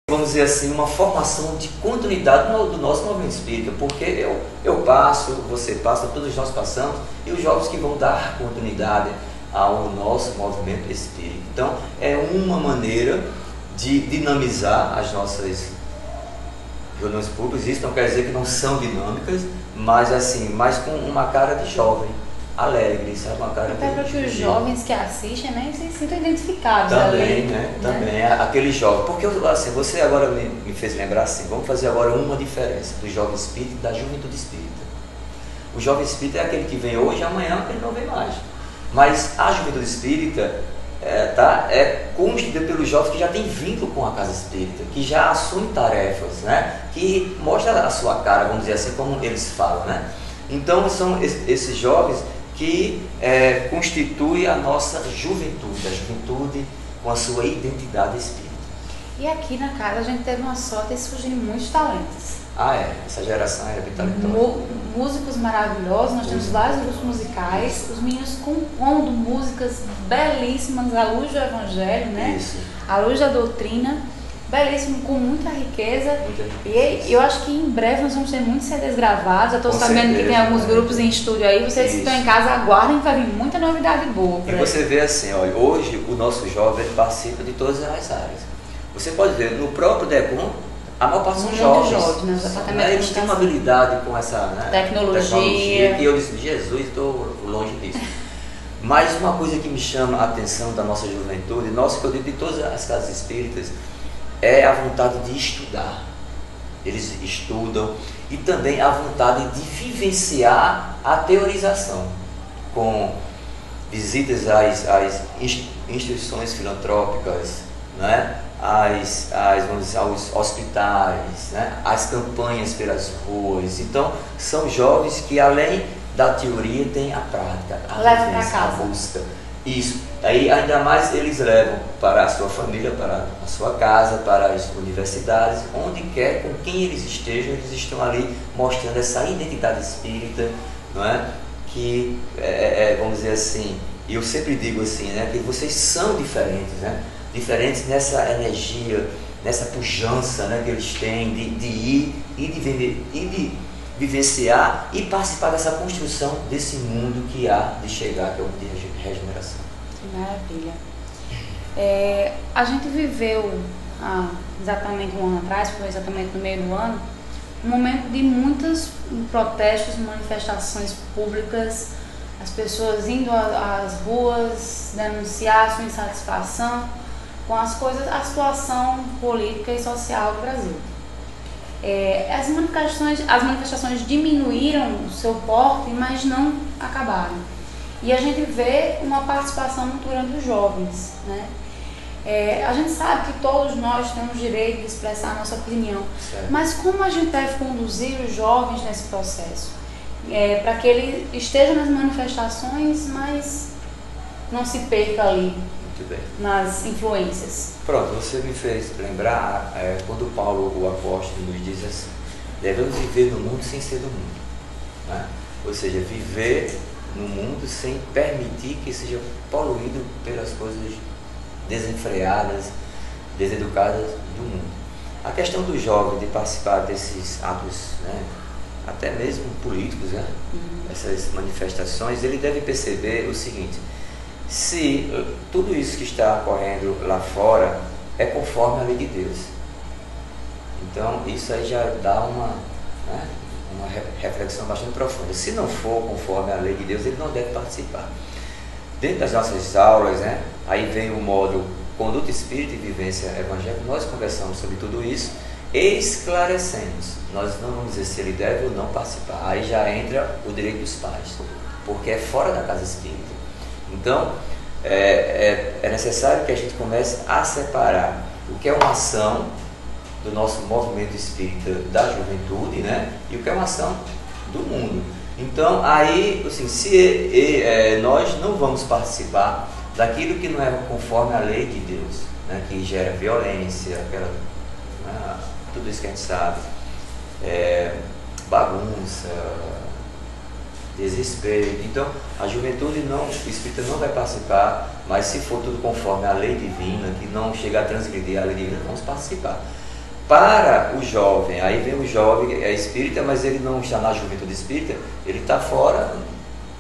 Vamos dizer assim, uma formação de continuidade do nosso movimento espírita, porque eu passo, você passa, todos nós passamos, e os jovens que vão dar continuidade ao nosso movimento espírita. Então, é uma maneira de dinamizar as nossas reuniões públicas. Isso não quer dizer que não são dinâmicas, mas assim, mas com uma cara de jovem, alegre, sabe? Uma cara até para que os jovens que assistem, né, se sintam identificados também, ali, né? Também, aquele jovem. Porque assim, você agora me fez lembrar assim, vamos fazer agora uma diferença do jovem espírita e da juventude espírita. O jovem espírita é aquele que vem hoje e amanhã ele não vem mais. Mas a juventude espírita é constituída pelos jovens que já têm vínculo com a casa espírita, que já assumem tarefas, né? Que mostra a sua cara, vamos dizer assim, como eles falam, né? Então são esses jovens que constitui a nossa juventude, a juventude com a sua identidade espírita. E aqui na casa a gente teve uma sorte de surgirem muitos talentos. Essa geração era bem talentosa. Músicos maravilhosos, nós temos vários grupos musicais, os meninos compondo músicas belíssimas à luz do Evangelho, né? Isso. À luz da doutrina, belíssimo, com muita riqueza. E eu acho que em breve nós vamos ter muitos CDs gravados. Eu estou sabendo que tem alguns grupos em estúdio aí. Vocês que estão em casa, aguardem, vai vir muita novidade boa. E você vê assim, olha, hoje o nosso jovem participa de todas as áreas. Você pode ver, no próprio DECOM, a maior parte são jovens. Eles têm uma habilidade com essa tecnologia. E eu disse, Jesus, estou longe disso. Mas uma coisa que me chama a atenção da nossa juventude, nossa, que eu digo de todas as casas espíritas, é a vontade de estudar. Eles estudam e também a vontade de vivenciar a teorização, com visitas às instituições filantrópicas, né? Vamos dizer, aos hospitais, né? As campanhas pelas ruas. Então, são jovens que, além da teoria, têm a prática, a vivência, a busca. Isso. Aí, ainda mais, eles levam para a sua família, para a sua casa, para as universidades, onde quer, com quem eles estejam, eles estão ali mostrando essa identidade espírita, não é? Que, vamos dizer assim, eu sempre digo assim, né? Que vocês são diferentes, né? Diferentes nessa energia, nessa pujança, né, que eles têm de ir e de vivenciar e participar dessa construção desse mundo que há de chegar, que é o mundo de regeneração. Que maravilha. A gente viveu há exatamente um ano atrás, foi exatamente no meio do ano, um momento de muitos protestos, manifestações públicas, as pessoas indo às ruas denunciar sua insatisfação com a situação política e social do Brasil. As manifestações diminuíram o seu porte, mas não acabaram. E a gente vê uma participação muito grande dos jovens, né? A gente sabe que todos nós temos direito de expressar a nossa opinião, certo. Mas como a gente deve conduzir os jovens nesse processo? Para que ele esteja nas manifestações, mas não se perca ali. Muito bem. Nas influências. Pronto, você me fez lembrar quando Paulo, o apóstolo, nos diz assim: devemos viver no mundo sem ser do mundo, né? Ou seja, viver no mundo sem permitir que seja poluído pelas coisas desenfreadas, deseducadas do mundo. A questão do jovem de participar desses atos, né, até mesmo políticos, né, essas manifestações, ele deve perceber o seguinte: se tudo isso que está ocorrendo lá fora é conforme a lei de Deus, então isso aí já dá uma reflexão bastante profunda. Se não for conforme a lei de Deus, ele não deve participar. Dentro das nossas aulas, né, aí vem o módulo Conduta Espírita e Vivência Evangélica, nós conversamos sobre tudo isso, esclarecemos. Nós não vamos dizer se ele deve ou não participar. Aí já entra o direito dos pais, porque é fora da casa espírita. Então, é necessário que a gente comece a separar o que é uma ação do nosso movimento espírita da juventude, né? E o que é uma ação do mundo. Então, aí, assim, se nós não vamos participar daquilo que não é conforme a lei de Deus, né? Que gera violência, tudo isso que a gente sabe, bagunça, desrespeito. Então, a juventude o espírita não vai participar, mas se for tudo conforme a lei divina, que não chega a transgredir a lei divina, vamos participar. Para o jovem, aí vem o jovem, é espírita, mas ele não está na juventude espírita, ele está fora,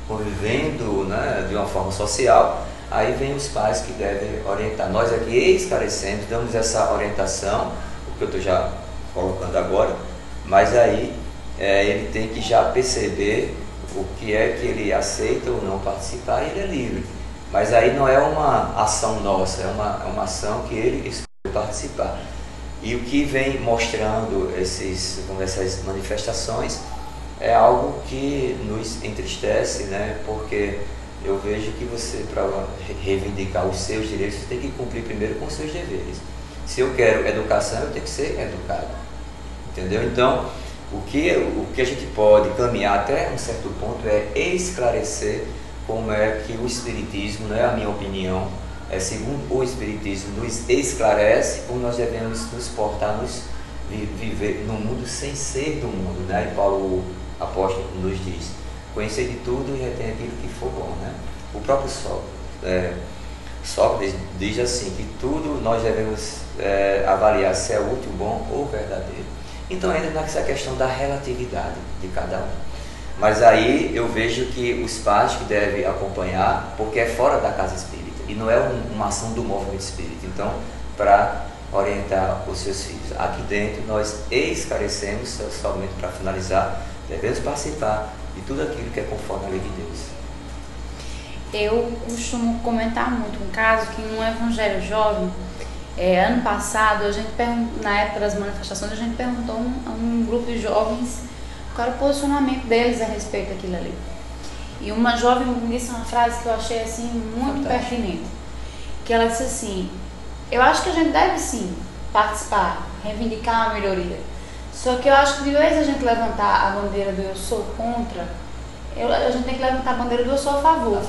convivendo, né, de uma forma social. Aí vem os pais que devem orientar. Nós aqui esclarecemos, damos essa orientação, o que eu estou já colocando agora, mas aí ele tem que já perceber o que é que ele aceita ou não participar, e ele é livre. Mas aí não é uma ação nossa, é uma ação que ele escolhe participar. E o que vem mostrando essas manifestações é algo que nos entristece, né? Porque eu vejo que você, para reivindicar os seus direitos, você tem que cumprir primeiro com os seus deveres. Se eu quero educação, eu tenho que ser educado. Entendeu? Então, o que a gente pode caminhar até um certo ponto é esclarecer como é que o Espiritismo, não é a minha opinião, segundo o Espiritismo, nos esclarece como nós devemos nos portar, viver no mundo sem ser do mundo, né? E Paulo, o apóstolo, nos diz: conhecer de tudo e retém aquilo que for bom, né? O próprio Sócrates diz assim, que tudo nós devemos avaliar se é útil, bom ou verdadeiro. Então entra nessa questão da relatividade de cada um. Mas aí eu vejo que os pais que devem acompanhar, porque é fora da casa espírita e não é uma ação do movimento espírita. Então, para orientar os seus filhos, aqui dentro nós esclarecemos, somente para finalizar, devemos participar de tudo aquilo que é conforme a lei de Deus. Eu costumo comentar muito um caso que no Evangelho Jovem, ano passado, na época das manifestações, a gente perguntou a um grupo de jovens qual era o posicionamento deles a respeito daquilo ali. E uma jovem me disse uma frase que eu achei assim muito pertinente, que ela disse assim: eu acho que a gente deve sim participar, reivindicar a melhoria, só que eu acho que de vez a gente levantar a bandeira do eu sou contra, a gente tem que levantar a bandeira do eu sou a favor.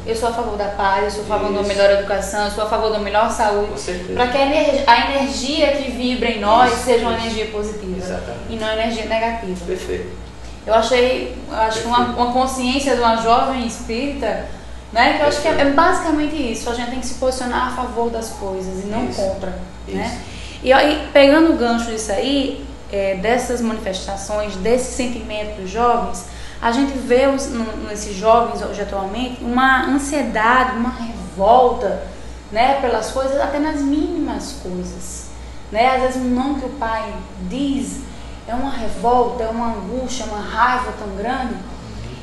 Eu sou a favor da paz, eu sou a favor da melhor educação, eu sou a favor da melhor saúde, para que a energia que vibra em nós seja uma energia positiva. Exatamente. E não uma energia negativa. Perfeito. Eu acho uma consciência de uma jovem espírita, né, que eu acho que é basicamente isso. A gente tem que se posicionar a favor das coisas e não contra. Né? E aí, pegando o gancho disso aí, dessas manifestações, desse sentimento dos jovens, a gente vê nesses jovens hoje atualmente uma ansiedade, uma revolta, né, pelas coisas, até nas mínimas coisas. Né? Às vezes o não que o pai diz é uma revolta, é uma angústia, uma raiva tão grande.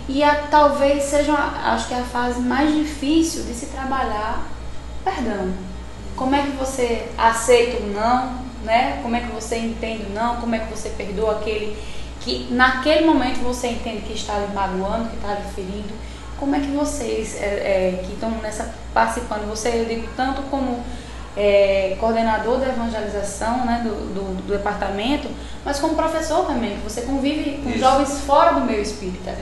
E talvez seja, acho que é a fase mais difícil de se trabalhar perdão. Como é que você aceita o não, né? Como é que você entende o não, como é que você perdoa aquele que naquele momento você entende que está lhe magoando, que está lhe ferindo. Como é que vocês que estão participando, eu digo tanto como coordenador da evangelização, né, do departamento, mas como professor também, que você convive com jovens fora do meio espírita.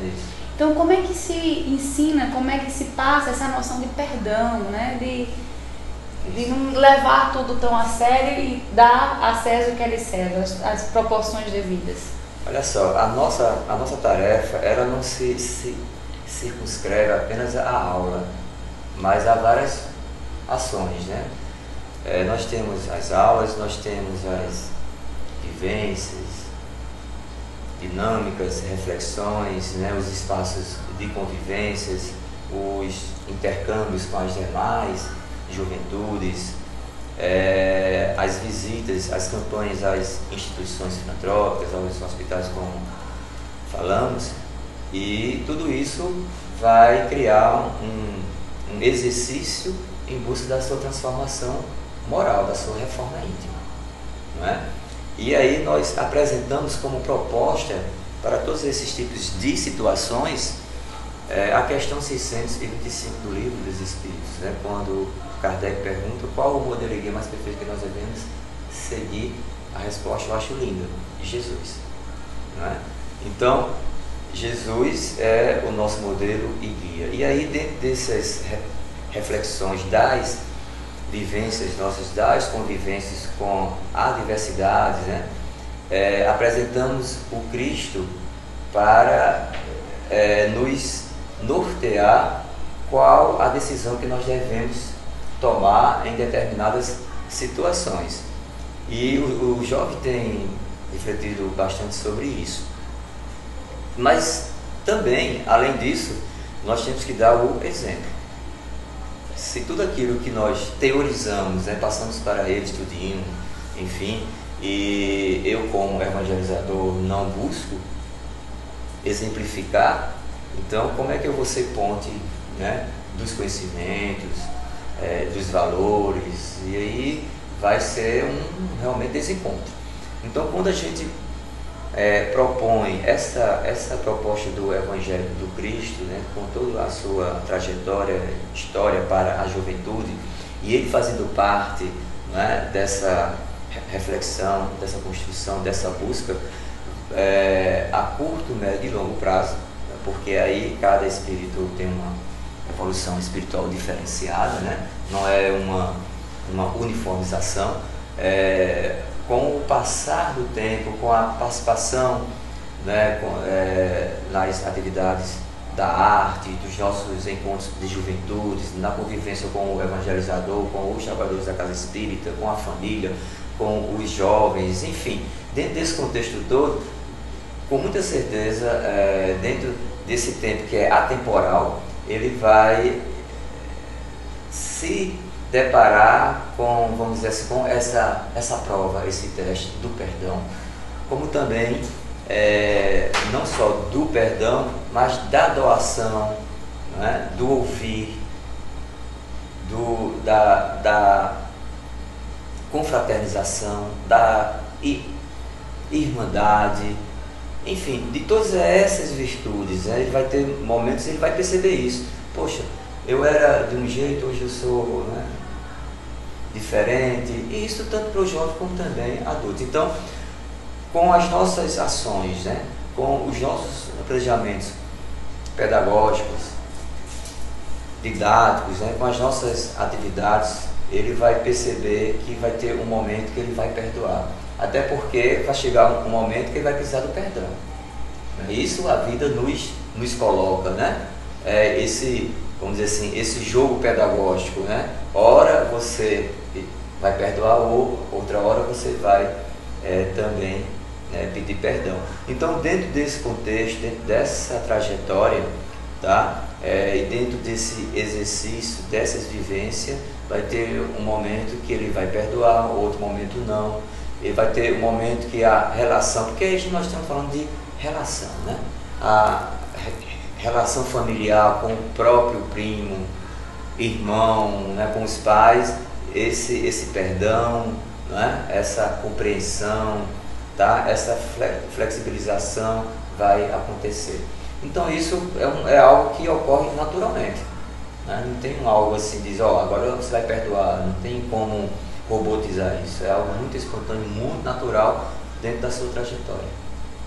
Então, como é que se ensina, como é que se passa essa noção de perdão, né, de não levar tudo tão a sério e dar a César o que é de César, as proporções devidas? Olha só, a nossa tarefa era não se circunscreve apenas à aula, mas a várias ações, né? Nós temos as aulas, nós temos as vivências, dinâmicas, reflexões, né? Os espaços de convivências, os intercâmbios com as demais juventudes, as visitas, as campanhas às instituições filantrópicas, aos hospitais, como falamos, e tudo isso vai criar um exercício em busca da sua transformação moral, da sua reforma íntima, não é? E aí nós apresentamos como proposta para todos esses tipos de situações a questão 625 do Livro dos Espíritos, né? Quando Kardec pergunta qual o modelo de guia mais perfeito que nós devemos seguir, a resposta eu acho linda: Jesus. Não é? Então, Jesus é o nosso modelo e guia. E aí, dentro dessas reflexões das vivências nossas, das convivências com adversidades, né? Apresentamos o Cristo para nos nortear qual a decisão que nós devemos tomar em determinadas situações. E o jovem tem refletido bastante sobre isso. Mas também, além disso, nós temos que dar o exemplo. Se tudo aquilo que nós teorizamos, né, passamos para eles tudinho, enfim, e eu como evangelizador não busco exemplificar, então como é que eu vou ser ponte, né, dos conhecimentos, dos valores, e aí vai ser realmente desencontro. Então, quando a gente propõe essa proposta do Evangelho do Cristo, né, com toda a sua trajetória, história para a juventude, e ele fazendo parte, né, dessa reflexão, dessa construção, dessa busca a curto, médio e longo prazo, né, porque aí cada espírito tem uma evolução espiritual diferenciada, né, não é uma uniformização. Com o passar do tempo, com a participação, né, nas atividades da arte, dos nossos encontros de juventude, na convivência com o evangelizador, com os trabalhadores da casa espírita, com a família, com os jovens, enfim, dentro desse contexto todo, com muita certeza, dentro desse tempo que é atemporal, ele vai se deparar com, vamos dizer assim, com essa prova, esse teste do perdão, como também não só do perdão, mas da doação, né, do ouvir, da confraternização, da irmandade, enfim, de todas essas virtudes, né, ele vai ter momentos, ele vai perceber isso. Poxa, eu era de um jeito, hoje eu sou, né, diferente, e isso tanto para o jovem como também adulto. Então, com as nossas ações, né, com os nossos planejamentos pedagógicos, didáticos, né, com as nossas atividades, ele vai perceber que vai ter um momento que ele vai perdoar. Até porque vai chegar um momento que ele vai precisar do perdão. Isso a vida nos coloca, né? Vamos dizer assim, esse jogo pedagógico, né? Ora você vai perdoar, ou outra hora você vai também pedir perdão. Então, dentro desse contexto, dentro dessa trajetória, tá? E dentro desse exercício, dessas vivências, vai ter um momento que ele vai perdoar, outro momento não. Ele vai ter um momento que a relação, porque aí nós estamos falando de relação, né? A relação familiar com o próprio primo, irmão, né, com os pais, esse perdão, né, essa compreensão, tá, essa flexibilização vai acontecer. Então isso é algo que ocorre naturalmente, né? Não tem algo assim, diz, agora você vai perdoar, não tem como robotizar isso, é algo muito espontâneo, muito natural dentro da sua trajetória.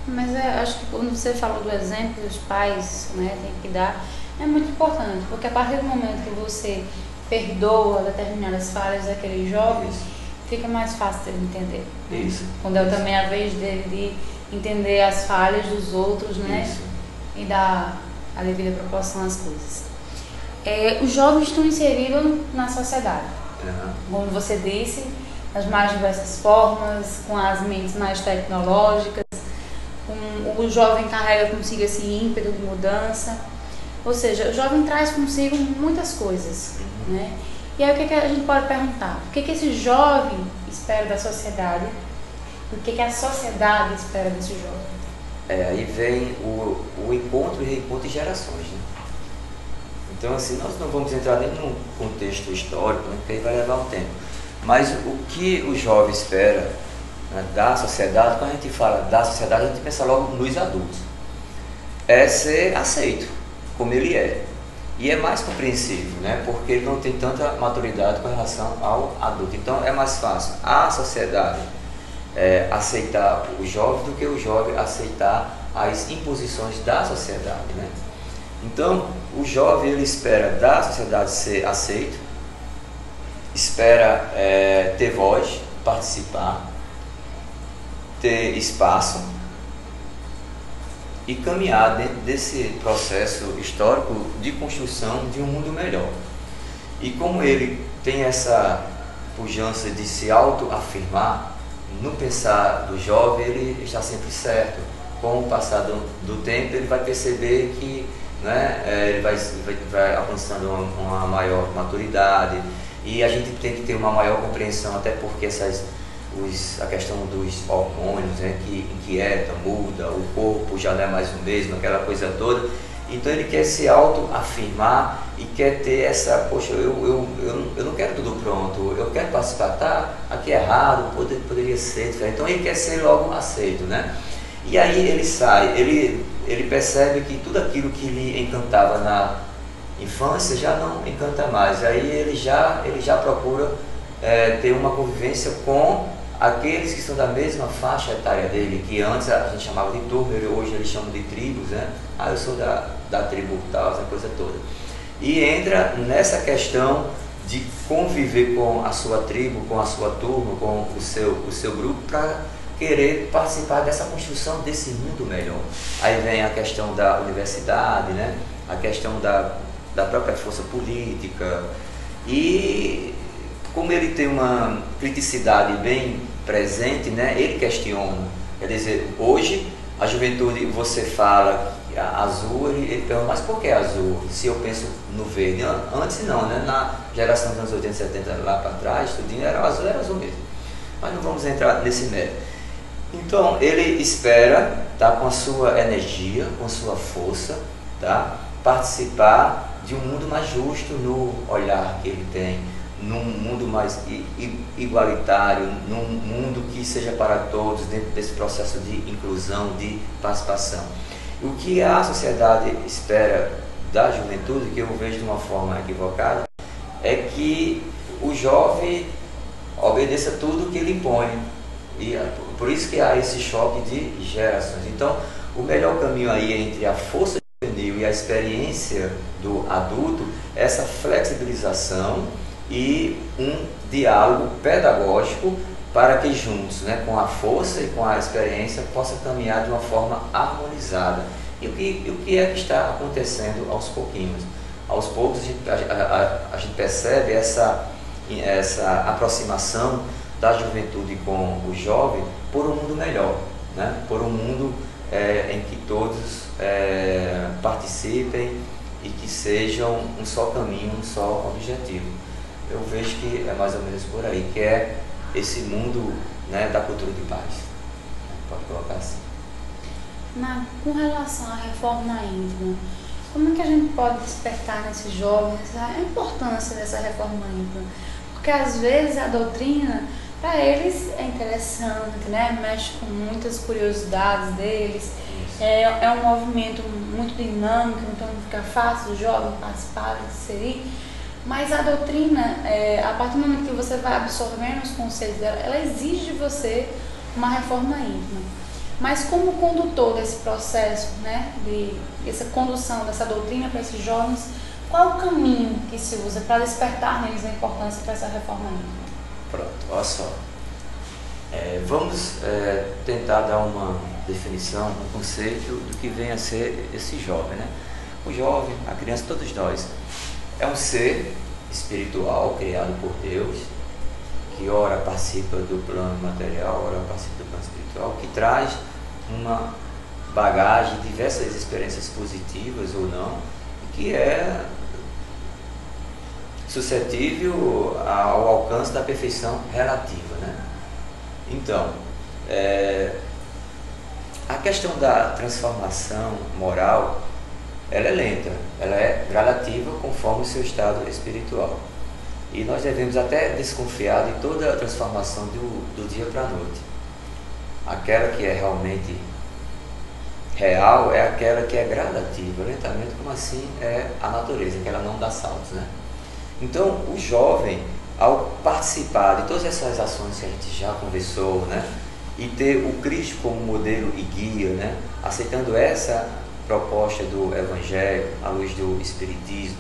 Mas acho que quando você falou do exemplo dos pais, né, tem que dar, é muito importante, porque a partir do momento que você perdoa determinadas falhas daquele jovem, isso, fica mais fácil dele entender. Isso. Quando é também a vez dele de entender as falhas dos outros, né, isso, e dar a devida proporção às coisas. Os jovens estão inseridos na sociedade. Como você disse, nas mais diversas formas, com as mentes mais tecnológicas, o jovem carrega consigo esse ímpeto de mudança, ou seja, o jovem traz consigo muitas coisas, né? E aí o que a gente pode perguntar? O que esse jovem espera da sociedade? E o que a sociedade espera desse jovem? Aí vem o encontro e reencontro de gerações, né? Então, assim, nós não vamos entrar nem num contexto histórico, né, porque aí vai levar um tempo. Mas o que o jovem espera né, da sociedade, quando a gente fala da sociedade, a gente pensa logo nos adultos. É ser aceito como ele é. E é mais compreensível, né? Porque ele não tem tanta maturidade com relação ao adulto. Então é mais fácil a sociedade aceitar o jovem do que o jovem aceitar as imposições da sociedade, né? Então o jovem ele espera da sociedade ser aceito, espera ter voz, participar, ter espaço e caminhar dentro desse processo histórico de construção de um mundo melhor. E como ele tem essa pujança de se autoafirmar, no pensar do jovem ele está sempre certo. Com o passar do tempo ele vai perceber que, né, ele vai alcançando uma maior maturidade, e a gente tem que ter uma maior compreensão, até porque a questão dos hormônios, né, que inquieta, muda, o corpo já não é mais o mesmo, aquela coisa toda. Então ele quer se autoafirmar e quer ter essa, poxa, eu não quero tudo pronto, eu quero participar, tá aqui errado, poderia ser diferente. Então ele quer ser logo aceito, né? E aí ele sai, ele percebe que tudo aquilo que lhe encantava na infância já não encanta mais. Aí ele já procura ter uma convivência com aqueles que são da mesma faixa etária dele, que antes a gente chamava de turma, hoje eles chamam de tribos, né? Ah, eu sou da tribo tal, essa coisa toda. E entra nessa questão de conviver com a sua tribo, com a sua turma, com o seu grupo, para querer participar dessa construção desse mundo melhor. Aí vem a questão da universidade, né? A questão da própria força política, e como ele tem uma criticidade bem presente, né, ele questiona. Quer dizer, hoje a juventude, você fala que azul, ele pergunta, mas por que azul? Se eu penso no verde. Antes não, né? Na geração dos anos 80, 70, lá para trás, tudinho era azul mesmo. Mas não vamos entrar nesse mérito. Então ele espera, tá, com a sua energia, com a sua força, tá, participar de um mundo mais justo no olhar que ele tem, num mundo mais igualitário, num mundo que seja para todos, dentro desse processo de inclusão, de participação. O que a sociedade espera da juventude, que eu vejo de uma forma equivocada, é que o jovem obedeça tudo que ele impõe. E por isso que há esse choque de gerações. Então, o melhor caminho aí entre a força juvenil e a experiência do adulto é essa flexibilização e um diálogo pedagógico para que juntos, né, com a força e com a experiência, possa caminhar de uma forma harmonizada. E o que é que está acontecendo aos pouquinhos? Aos poucos a gente percebe essa aproximação da juventude com o jovem por um mundo melhor, né? Por um mundo em que todos participem e que sejam um só caminho, um só objetivo. Eu vejo que é mais ou menos por aí, que é esse mundo, né, da cultura de paz. Pode colocar assim. Com relação à reforma íntima, como é que a gente pode despertar nesses jovens a importância dessa reforma íntima? Porque às vezes a doutrina, para eles é interessante, né? Mexe com muitas curiosidades deles, é um movimento muito dinâmico, então fica fácil o jovem participar, inserir. Mas a doutrina, a partir do momento que você vai absorvendo os conceitos dela, ela exige de você uma reforma íntima. Mas como condutor desse processo, né, essa condução dessa doutrina para esses jovens, qual o caminho que se usa para despertar neles a importância para essa reforma íntima? Pronto, olha só. Vamos tentar dar uma definição, um conceito do que vem a ser esse jovem, né? O jovem, a criança, todos nós, é um ser espiritual criado por Deus, que ora participa do plano material, ora participa do plano espiritual, que traz uma bagagem, diversas experiências positivas ou não, que é suscetível ao alcance da perfeição relativa, né? Então, a questão da transformação moral, ela é lenta, ela é gradativa conforme o seu estado espiritual. E nós devemos até desconfiar de toda a transformação do dia para a noite. Aquela que é realmente real é aquela que é gradativa. Lentamente, como assim é a natureza, que ela não dá saltos, né? Então, o jovem, ao participar de todas essas ações que a gente já conversou, né, e ter o Cristo como modelo e guia, né, aceitando essa proposta do Evangelho, à luz do Espiritismo,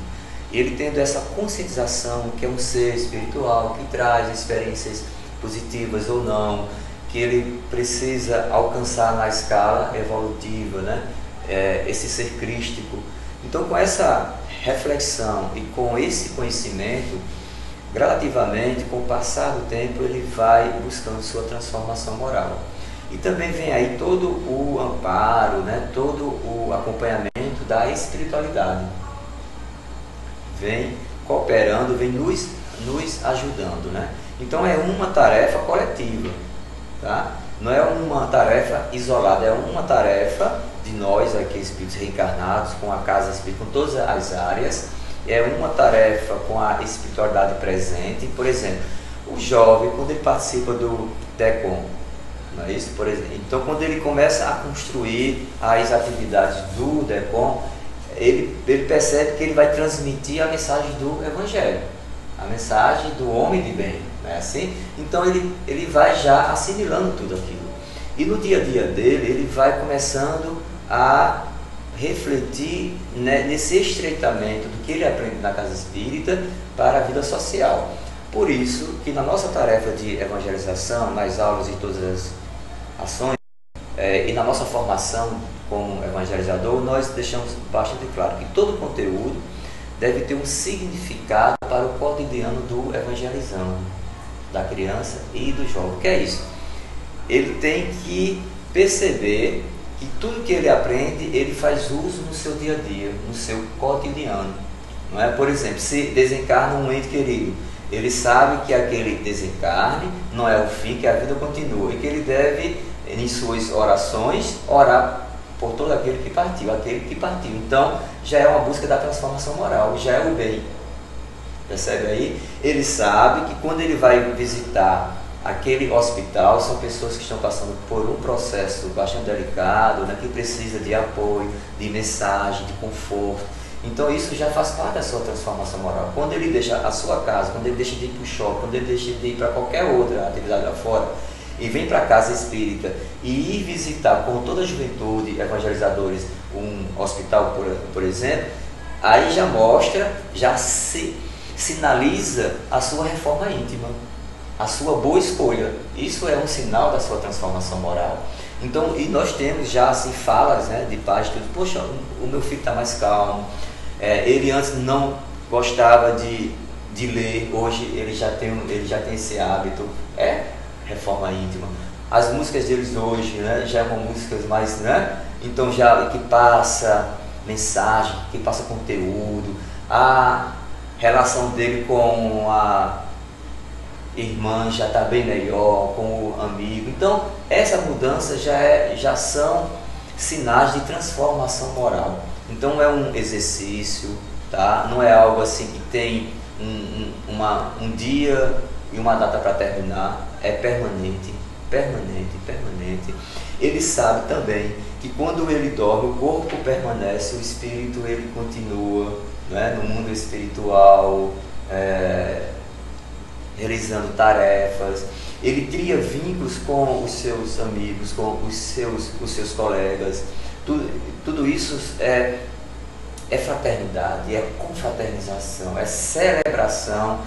ele tendo essa conscientização que é um ser espiritual, que traz experiências positivas ou não, que ele precisa alcançar na escala evolutiva, né, esse ser crístico. Então, com essa reflexão e com esse conhecimento, gradativamente, com o passar do tempo, ele vai buscando sua transformação moral. E também vem aí todo o amparo, né, todo o acompanhamento da espiritualidade. Vem cooperando, vem nos ajudando, né? Então é uma tarefa coletiva, tá? Não é uma tarefa isolada, é uma tarefa de nós aqui, espíritos reencarnados, com a casa espírita, com todas as áreas. É uma tarefa com a espiritualidade presente. Por exemplo, o jovem, quando ele participa do DECOM, não é isso? Por exemplo, então, quando ele começa a construir as atividades do DECOM, ele percebe que ele vai transmitir a mensagem do Evangelho, a mensagem do homem de bem, não é assim? Então, ele vai já assimilando tudo aquilo. E no dia a dia dele, ele vai começando a refletir, né, nesse estreitamento do que ele aprende na casa espírita para a vida social. Por isso que na nossa tarefa de evangelização, nas aulas e todas as ações, e na nossa formação como evangelizador, nós deixamos bastante claro que todo conteúdo deve ter um significado para o cotidiano do evangelizando, da criança e do jovem. O que é isso? Ele tem que perceber que tudo que ele aprende, ele faz uso no seu dia a dia, no seu cotidiano. Não é? Por exemplo, se desencarna um ente querido, ele sabe que aquele desencarne não é o fim, que a vida continua, e que ele deve, em suas orações, orar por todo aquele que partiu, aquele que partiu. Então, já é uma busca da transformação moral, já é o bem. Percebe aí? Ele sabe que quando ele vai visitar aquele hospital, são pessoas que estão passando por um processo bastante delicado, né, que precisa de apoio, de mensagem, de conforto. Então isso já faz parte da sua transformação moral. Quando ele deixa a sua casa, quando ele deixa de ir para o shopping, quando ele deixa de ir para qualquer outra atividade lá fora, e vem para a casa espírita e ir visitar com toda a juventude, evangelizadores, um hospital, por exemplo, aí já mostra, já se sinaliza a sua reforma íntima, a sua boa escolha. Isso é um sinal da sua transformação moral. Então, e nós temos já assim falas, né, de pais, tudo, poxa, o meu filho está mais calmo, ele antes não gostava de ler, hoje ele já tem esse hábito, reforma íntima. As músicas deles hoje, né, já são músicas mais, né, então já que passa mensagem, que passa conteúdo, a relação dele com a irmã já está bem melhor, com o amigo. Então, essa mudança já são sinais de transformação moral. Então, é um exercício, tá? Não é algo assim que tem um dia e uma data para terminar. É permanente, permanente, permanente. Ele sabe também que quando ele dorme, o corpo permanece, o espírito ele continua, né, no mundo espiritual, realizando tarefas. Ele cria vínculos com os seus amigos, com os seus colegas. Tudo isso é fraternidade, é confraternização, é celebração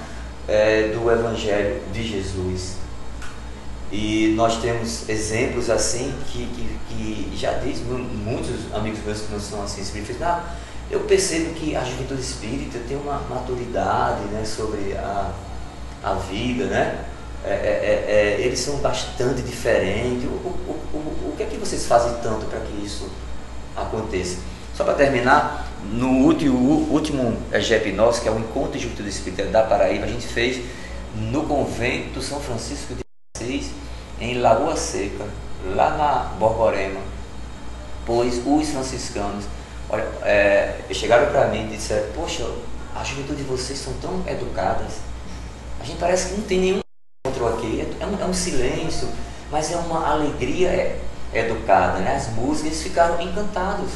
do Evangelho de Jesus. E nós temos exemplos assim que já diz, muitos amigos meus que não são assim espíritas, eu percebo que a juventude espírita tem uma maturidade, né, sobre a vida, né? Eles são bastante diferentes. O que é que vocês fazem tanto para que isso aconteça? Só para terminar, no último EGEP nosso, que é o Encontro de Juventude Espírita da Paraíba, a gente fez no convento São Francisco de Assis, em Lagoa Seca, lá na Borborema. Pois os franciscanos chegaram para mim e disseram: poxa, a juventude de vocês são tão educadas, a gente parece que não tem nenhum encontro aqui, é um silêncio. mas é uma alegria educada, né? As músicas, eles ficaram encantados.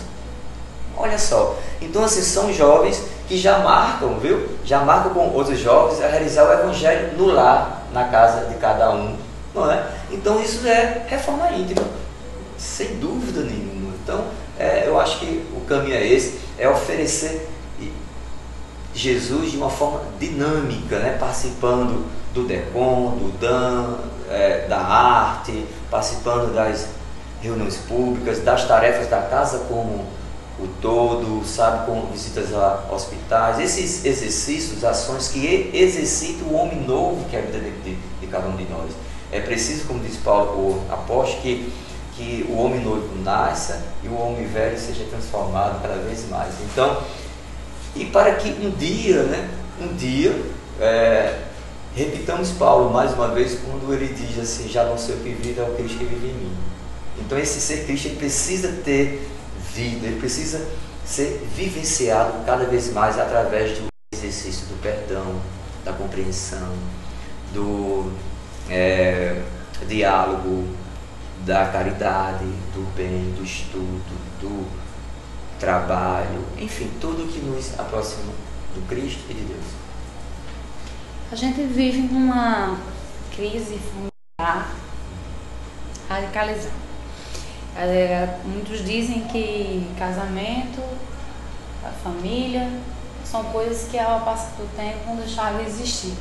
Olha só, então assim, são jovens que já marcam, viu? Já marcam com outros jovens a realizar o evangelho no lar, na casa de cada um, não é? Então isso é reforma íntima, sem dúvida nenhuma. Então eu acho que o caminho é esse, é oferecer Jesus de uma forma dinâmica, né? Participando do DECOM, do DAN, da arte, participando das reuniões públicas, das tarefas da casa como o todo, sabe, com visitas a hospitais, esses exercícios, ações que exercitam o homem novo que habita dentro de cada um de nós. É preciso, como diz Paulo, o apóstolo, que o homem noivo nasça e o homem velho seja transformado cada vez mais. Então, e para que um dia, repitamos Paulo mais uma vez, quando ele diz assim, já não sei o que vive, é o Cristo que vive em mim. Então esse ser Cristo, ele precisa ter vida, ele precisa ser vivenciado cada vez mais através do exercício do perdão, da compreensão, do diálogo, da caridade, do bem, do estudo, do trabalho, enfim, tudo que nos aproxima do Cristo e de Deus. A gente vive numa crise familiar radicalizada. Muitos dizem que casamento, a família, são coisas que ao passar do tempo vão deixar de existir,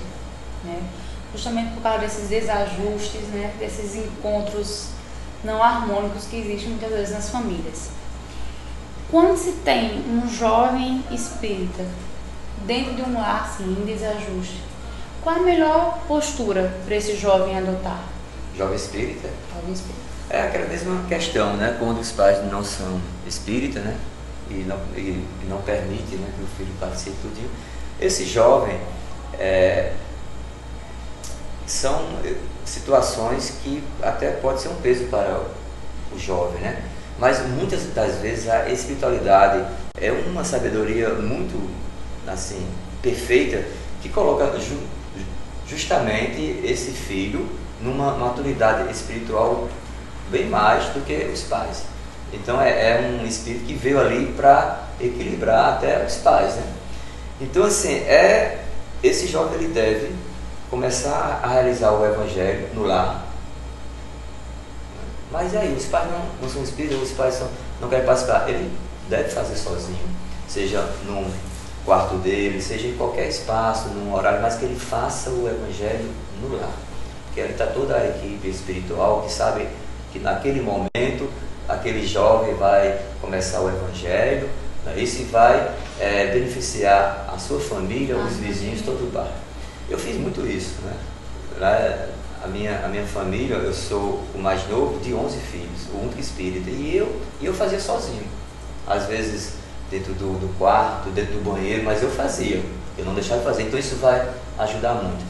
né? Justamente por causa desses desajustes, né? Desses encontros não harmônicos que existem muitas vezes nas famílias. Quando se tem um jovem espírita dentro de um lar assim, em desajuste, qual a melhor postura para esse jovem adotar? Jovem espírita? Jovem espírita. É aquela mesma questão, né? Quando os pais não são espíritas, né? E não permitem, né, que o filho participe tudinho. Esse jovem são situações que até pode ser um peso para o jovem, né? Mas muitas das vezes a espiritualidade é uma sabedoria muito assim perfeita que coloca justamente esse filho numa maturidade espiritual bem mais do que os pais. Então é um espírito que veio ali para equilibrar até os pais, né? Então assim, esse jovem ele deve começar a realizar o evangelho no lar. Mas aí, os pais não são espíritas, os pais não querem participar. Ele deve fazer sozinho, seja num quarto dele, seja em qualquer espaço, num horário, mas que ele faça o evangelho no lar. Porque ali está toda a equipe espiritual que sabe que naquele momento aquele jovem vai começar o evangelho, né? Isso vai beneficiar a sua família, os vizinhos, todo o bairro. Eu fiz muito isso, né? A minha família, eu sou o mais novo de 11 filhos, o único espírita, e eu fazia sozinho, às vezes dentro do quarto, dentro do banheiro, mas eu fazia, eu não deixava de fazer, então isso vai ajudar muito.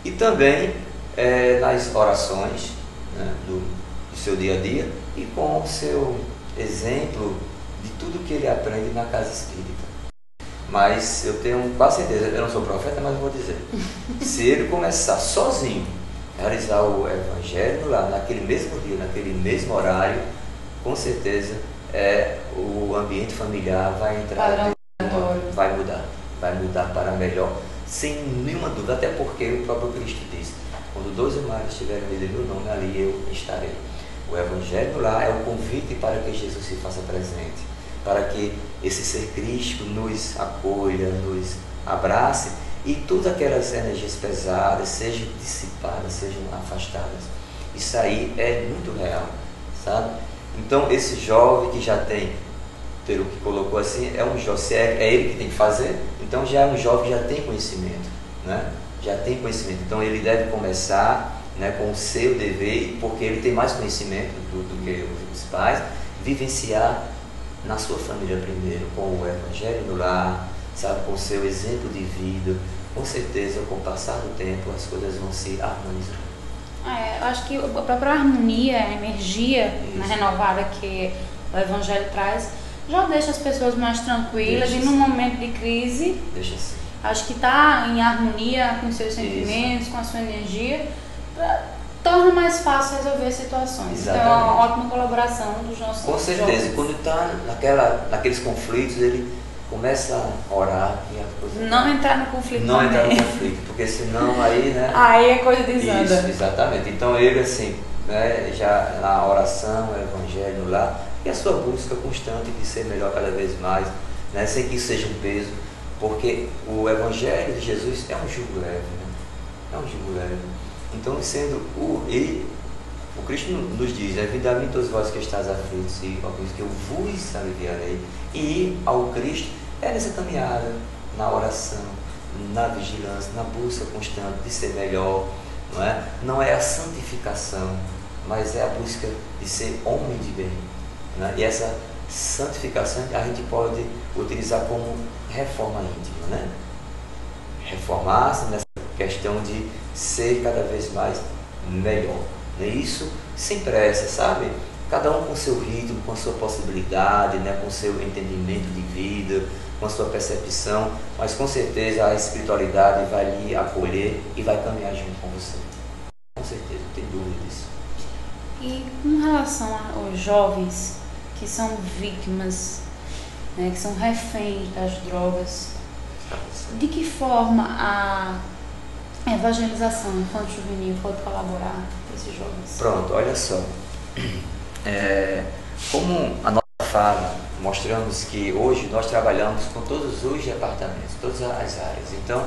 E também nas orações, né, do seu dia a dia, e com o seu exemplo de tudo que ele aprende na casa espírita. Mas eu tenho quase certeza, eu não sou profeta, mas vou dizer, se ele começar sozinho a realizar o evangelho lá, naquele mesmo dia, naquele mesmo horário, com certeza o ambiente familiar vai entrar, vai mudar para melhor, sem nenhuma dúvida, até porque o próprio Cristo disse, quando 2 ou mais estiverem unidos no meu nome, ali eu estarei. O evangelho lá é o convite para que Jesus se faça presente, para que esse ser Cristo nos acolha, nos abrace e todas aquelas energias pesadas sejam dissipadas, sejam afastadas. Isso aí é muito real, sabe? Então esse jovem que já tem, pelo que colocou assim, é um jovem, se é ele que tem que fazer, então já é um jovem que já tem conhecimento, né? Já tem conhecimento, então ele deve começar, né, com o seu dever, porque ele tem mais conhecimento do que os pais, vivenciar na sua família primeiro, com o evangelho no lar, sabe, com o seu exemplo de vida. Com certeza, com o passar do tempo, as coisas vão se harmonizar. Eu acho que a própria harmonia, a energia renovada que o evangelho traz, já deixa as pessoas mais tranquilas e num momento de crise, acho que está em harmonia com os seus sentimentos, com a sua energia, torna mais fácil resolver situações. Exatamente. Então é uma ótima colaboração dos nossos Com certeza, jovens. quando está naqueles conflitos, ele começa a orar e a coisa. Não entrar no conflito Não também. entrar no conflito, porque senão aí, né? Aí é coisa desanda. Isso, exatamente. Então ele assim, né, já na oração, no evangelho lá, e a sua busca constante de ser melhor cada vez mais, né, sem que isso seja um peso, porque o evangelho de Jesus é um jugo leve, né? É um jugo leve. Então, sendo o Cristo nos diz, vinde a mim todos vós que estáis aflitos e que eu vos aliviarei. E ir ao Cristo é nessa caminhada, na oração, na vigilância, na busca constante de ser melhor, não é? Não é a santificação, mas é a busca de ser homem de bem, né? E essa santificação a gente pode utilizar como reforma íntima, né? Reformar-se nessa questão de ser cada vez mais melhor. Isso sem pressa, sabe? Cada um com seu ritmo, com a sua possibilidade, né? Com seu entendimento de vida, com a sua percepção, mas com certeza a espiritualidade vai lhe acolher e vai caminhar junto com você. Com certeza, não tem dúvida disso. E com relação aos jovens que são vítimas, né, que são reféns das drogas, de que forma a evangelização infanto-juvenil pode colaborar com esses jovens? Pronto, olha só. Como a nossa fala, mostramos que hoje nós trabalhamos com todos os departamentos, todas as áreas. Então,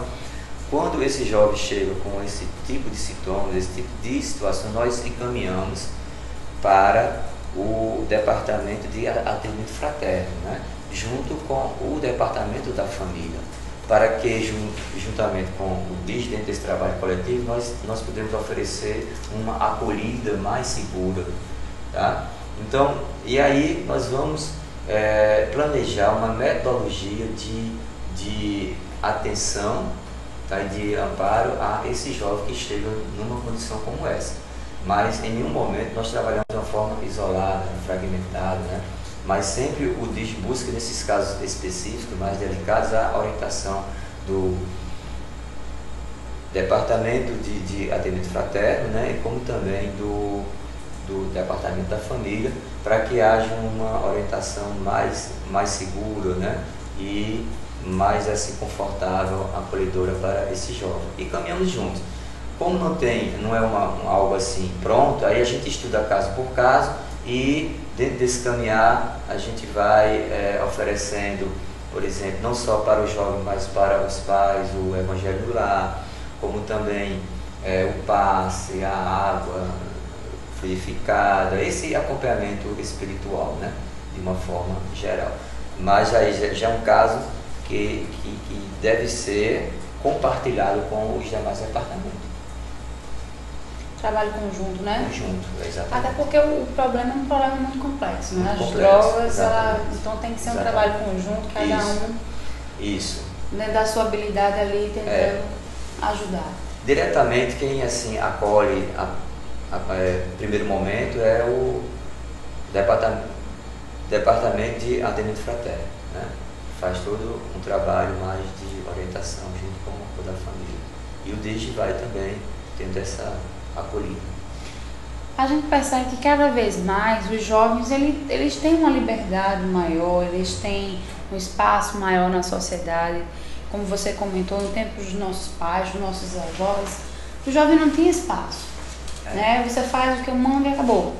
quando esse jovem chega com esse tipo de sintomas, esse tipo de situação, nós encaminhamos para o departamento de atendimento fraterno, né? Junto com o departamento da família, para que, juntamente com o DIS, dentro desse trabalho coletivo, nós podemos oferecer uma acolhida mais segura, tá? Então, e aí nós vamos planejar uma metodologia de atenção, tá? E de amparo a esse jovem que chega numa condição como essa. Mas em nenhum momento nós trabalhamos de uma forma isolada, fragmentada, né? Mas sempre o DIS busca, nesses casos específicos, mais delicados, a orientação do Departamento de Atendimento Fraterno, né? E como também do Departamento da Família, para que haja uma orientação mais segura, né? E mais assim, confortável, acolhedora para esse jovem. E caminhamos juntos. Como não é algo assim pronto, aí a gente estuda caso por caso e dentro desse caminhar a gente vai oferecendo, por exemplo, não só para o jovem, mas para os pais, o evangelho lá, como também o passe, a água fluidificada, esse acompanhamento espiritual, né, de uma forma geral. Mas aí já é um caso que deve ser compartilhado com os demais departamentos. Trabalho conjunto, né? Conjunto, exatamente. Até porque o problema é um problema muito complexo, né? Muito As complexo, drogas, então tem que ser um trabalho conjunto, cada um dentro da sua habilidade ali tentando ajudar. Diretamente quem assim acolhe primeiro momento é o departamento de atendimento fraterno, né? Faz todo um trabalho mais de orientação junto com toda a família. E o DIG vai também tendo essa acolhida. A gente percebe que cada vez mais os jovens eles têm uma liberdade maior, eles têm um espaço maior na sociedade. Como você comentou, no tempo dos nossos pais, dos nossos avós, o jovem não tinha espaço. Né? Você faz o que eu mando e acabou.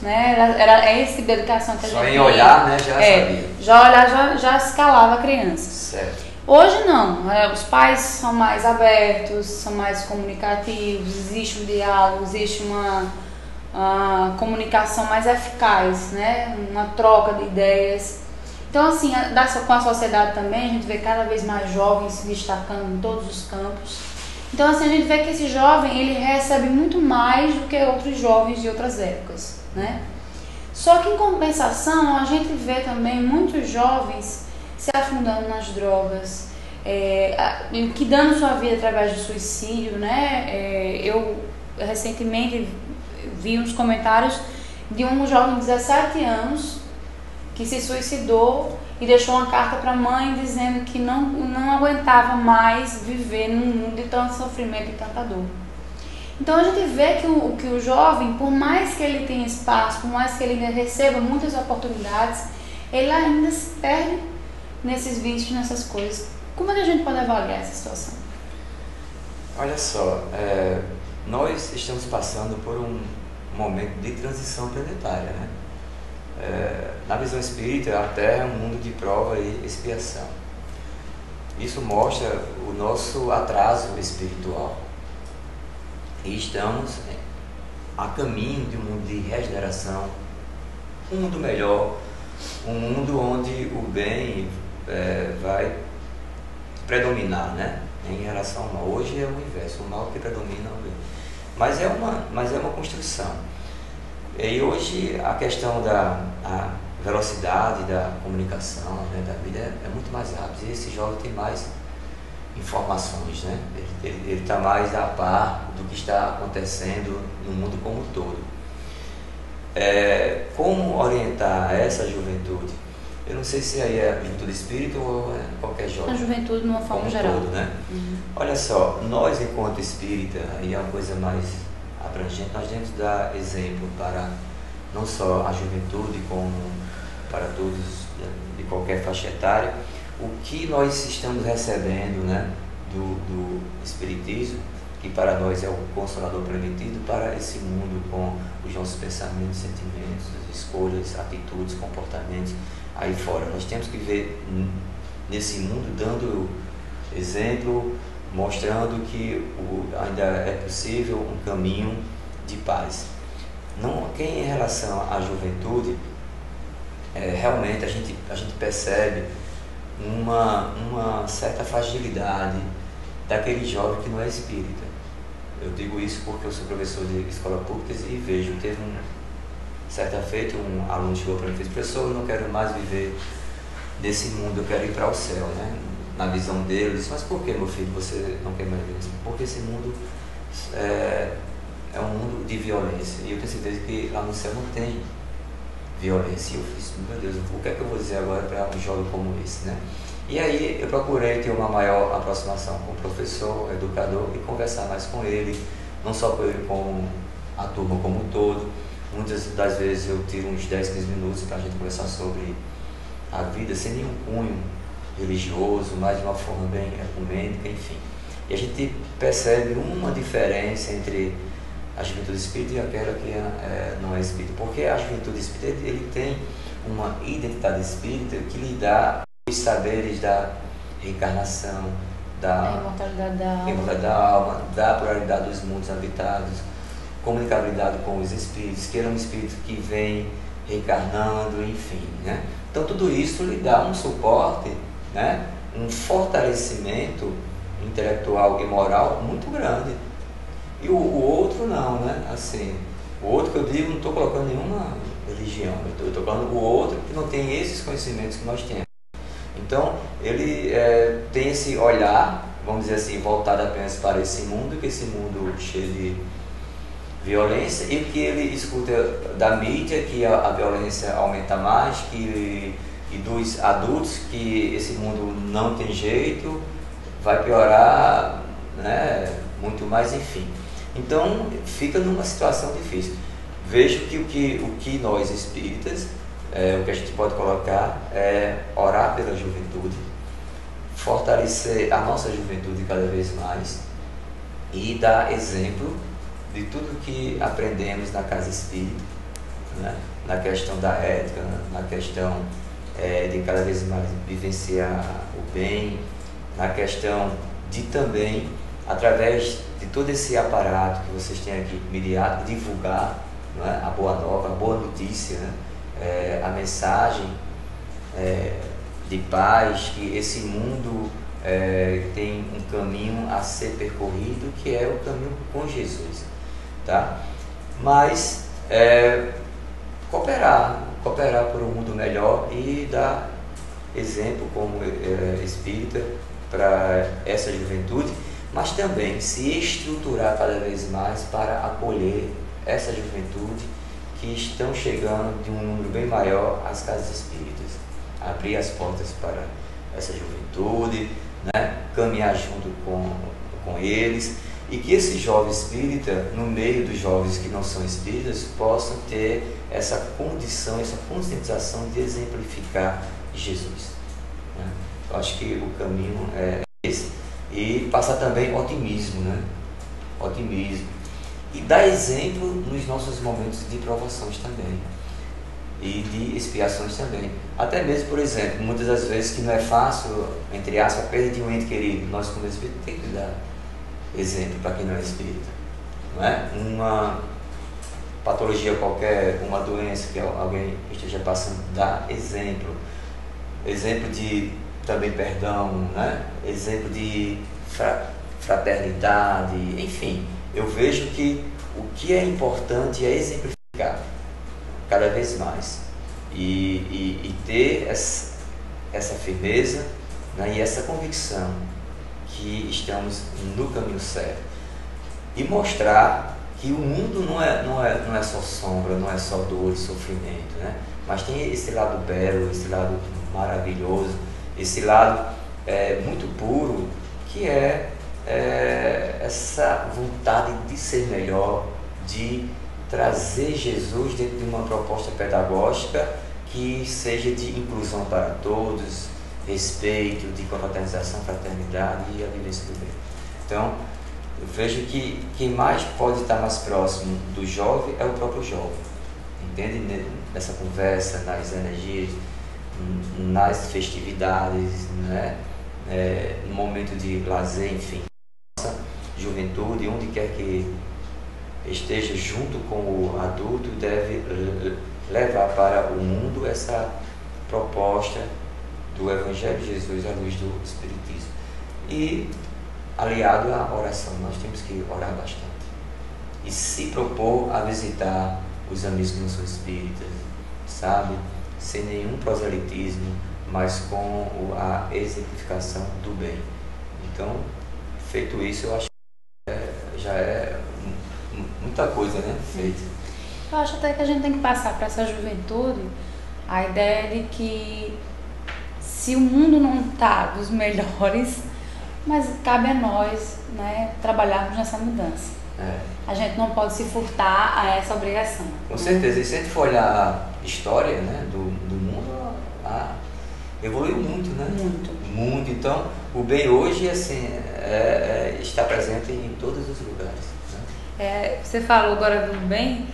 Né? Era esse tipo de educação que a gente tinha. Só em olhar, né, já sabia. Já olhar, já escalava a criança. Certo. Hoje não, os pais são mais abertos, são mais comunicativos, existe um diálogo, existe uma comunicação mais eficaz, né? Uma troca de ideias. Então assim, com a sociedade também, a gente vê cada vez mais jovens se destacando em todos os campos. Então assim, a gente vê que esse jovem, ele recebe muito mais do que outros jovens de outras épocas, né? Só que em compensação, a gente vê também muitos jovens se afundando nas drogas, liquidando sua vida através do suicídio, né? Eu recentemente vi uns comentários de um jovem de 17 anos que se suicidou e deixou uma carta para a mãe dizendo que não aguentava mais viver num mundo de tanto sofrimento e tanta dor. Então a gente vê que o jovem, por mais que ele tenha espaço, por mais que ele receba muitas oportunidades, ele ainda se perde nesses vícios, nessas coisas. Como é que a gente pode avaliar essa situação? Olha só, nós estamos passando por um momento de transição planetária, né? Na visão espírita, a Terra é um mundo de prova e expiação. Isso mostra o nosso atraso espiritual. E estamos a caminho de um mundo de regeneração, um mundo melhor, um mundo onde o bem vai predominar, né? Em relação ao mal. Hoje é o inverso, o mal que predomina o bem. Mas é uma construção. E hoje a questão da velocidade da comunicação, né, da vida é muito mais rápida. E esse jovem tem mais informações, né? Ele está mais a par do que está acontecendo no mundo como um todo. Como orientar essa juventude? Eu não sei se aí é a juventude espírita ou qualquer jovem. A juventude, numa forma geral. Todo, né? Olha só, nós enquanto espírita, aí é uma coisa mais abrangente, nós temos que dar exemplo para não só a juventude, como para todos de qualquer faixa etária, o que nós estamos recebendo, né, do espiritismo, que para nós é o consolador prometido para esse mundo com os nossos pensamentos, sentimentos, escolhas, atitudes, comportamentos aí fora. Nós temos que ver nesse mundo dando exemplo, mostrando que ainda é possível um caminho de paz. Não, em relação à juventude, realmente a gente percebe uma certa fragilidade daquele jovem que não é espírita. Eu digo isso porque eu sou professor de escola pública e vejo, teve certa feita um aluno chegou para mim e disse: professor, eu não quero mais viver desse mundo, eu quero ir para o céu, né? Na visão dele, eu disse: mas por que, meu filho, você não quer mais viver desse mundo? Porque esse mundo é um mundo de violência, e eu tenho certeza que lá no céu não tem violência. E eu disse: meu Deus, o que é que eu vou dizer agora para um jovem como esse, né? E aí eu procurei ter uma maior aproximação com o professor, educador, e conversar mais com ele, não só com ele, com a turma como um todo. Muitas das vezes eu tiro uns 10, 15 minutos para a gente conversar sobre a vida, sem nenhum cunho religioso, mas de uma forma bem ecumênica, enfim. E a gente percebe uma diferença entre a juventude espírita e aquela que não é espírita, porque a juventude espírita ele tem uma identidade espírita que lhe dá os saberes da reencarnação, da imortalidade da alma, da pluralidade dos mundos habitados, comunicabilidade com os espíritos, que ele é um espírito que vem reencarnando, enfim, né? Então tudo isso lhe dá um suporte, né? Um fortalecimento intelectual e moral muito grande. E o outro não, né? Assim, o outro que eu digo, não estou colocando nenhuma religião, eu estou colocando o outro que não tem esses conhecimentos que nós temos. Então ele tem esse olhar, vamos dizer assim, voltado apenas para esse mundo, que esse mundo cheio de violência, e que ele escuta da mídia que a violência aumenta mais, e dos adultos que esse mundo não tem jeito, vai piorar, né, muito mais, enfim. Então fica numa situação difícil. Vejo que o que nós espíritas, o que a gente pode colocar é orar pela juventude, fortalecer a nossa juventude cada vez mais e dar exemplo de tudo que aprendemos na casa espírita, né? Na questão da ética, na questão de cada vez mais vivenciar o bem, na questão de também, através de todo esse aparato que vocês têm aqui mediado, divulgar, não é? A boa nova, a boa notícia, né? A mensagem de paz, que esse mundo tem um caminho a ser percorrido, que é o caminho com Jesus. Tá? Mas cooperar por um mundo melhor e dar exemplo como espírita para essa juventude, mas também se estruturar cada vez mais para acolher essa juventude que estão chegando de um número bem maior às casas espíritas, abrir as portas para essa juventude, né? Caminhar junto com eles. E que esse jovem espírita, no meio dos jovens que não são espíritas, possam ter essa condição, essa conscientização de exemplificar Jesus. Né? Eu acho que o caminho é esse. E passar também otimismo, né? Otimismo. E dar exemplo nos nossos momentos de provações também. E de expiações também. Até mesmo, por exemplo, muitas das vezes que não é fácil, entre aspas, a perda de um ente querido. Nós, como espírito, temos que dar exemplo para quem não é espírita. Não é? Uma patologia qualquer, uma doença que alguém esteja passando, dá exemplo. Exemplo de também perdão, né? Exemplo de fraternidade, enfim. Eu vejo que o que é importante é exemplificar cada vez mais e ter essa firmeza, né? E essa convicção que estamos no caminho certo e mostrar que o mundo não é só sombra, não é só dor e sofrimento, né? Mas tem esse lado belo, esse lado maravilhoso, esse lado muito puro, que é essa vontade de ser melhor, de trazer Jesus dentro de uma proposta pedagógica que seja de inclusão para todos, respeito, de confraternização, fraternidade e a vivência do bem. Então, eu vejo que quem mais pode estar mais próximo do jovem é o próprio jovem. Entende? Nessa conversa, nas energias, nas festividades, né? No momento de lazer, enfim. Nossa juventude, onde quer que esteja junto com o adulto, deve levar para o mundo essa proposta do Evangelho de Jesus à luz do Espiritismo. E aliado à oração, nós temos que orar bastante. E se propor a visitar os amigos que não são espíritas, sabe? Sem nenhum proselitismo, mas com a exemplificação do bem. Então, feito isso, eu acho que já é muita coisa, né? Feita. Eu acho até que a gente tem que passar para essa juventude a ideia de que se o mundo não está dos melhores, mas cabe a nós, né, trabalharmos nessa mudança. A gente não pode se furtar a essa obrigação. Com certeza. E se a gente for olhar a história, né, do mundo, evoluiu muito, né? Muito. Então, o bem hoje assim, está presente em todos os lugares. Né? Você falou agora do bem.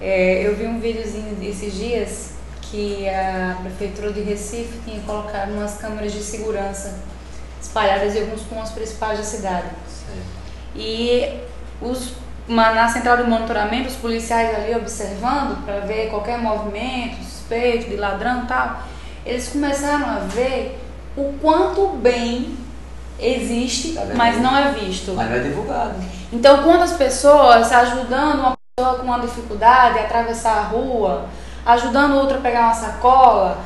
Eu vi um videozinho esses dias que a Prefeitura de Recife tinha colocado umas câmeras de segurança espalhadas em alguns pontos principais da cidade. Certo. E na central de monitoramento, os policiais ali observando para ver qualquer movimento suspeito de ladrão e tal, eles começaram a ver o quanto o bem existe, mas não é visto. Mas não é divulgado. Então, quantas pessoas ajudando uma pessoa com uma dificuldade a atravessar a rua, ajudando outra a pegar uma sacola,